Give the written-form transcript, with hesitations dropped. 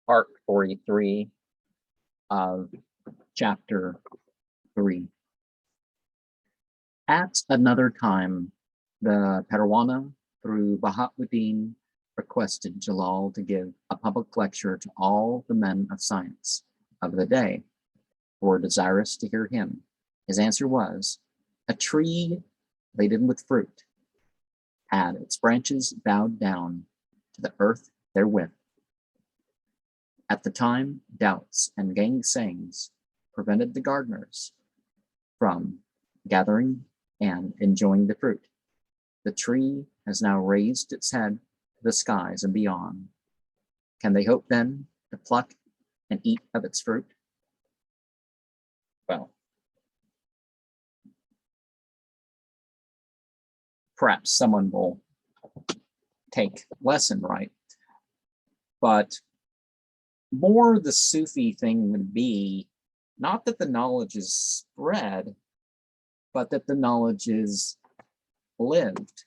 part 43 of chapter 3. At another time, the Parawana, through Bahauddin, requested Jalal to give a public lecture to all the men of science of the day who were desirous to hear him. His answer was, a tree laden with fruit had its branches bowed down to the earth therewith. At the time, doubts and gainsayings prevented the gardeners from gathering and enjoying the fruit. The tree has now raised its head to the skies and beyond. Can they hope then to pluck and eat of its fruit? Well, perhaps someone will take lesson, right? But more the Sufi thing would be not that the knowledge is spread, but that the knowledge is lived.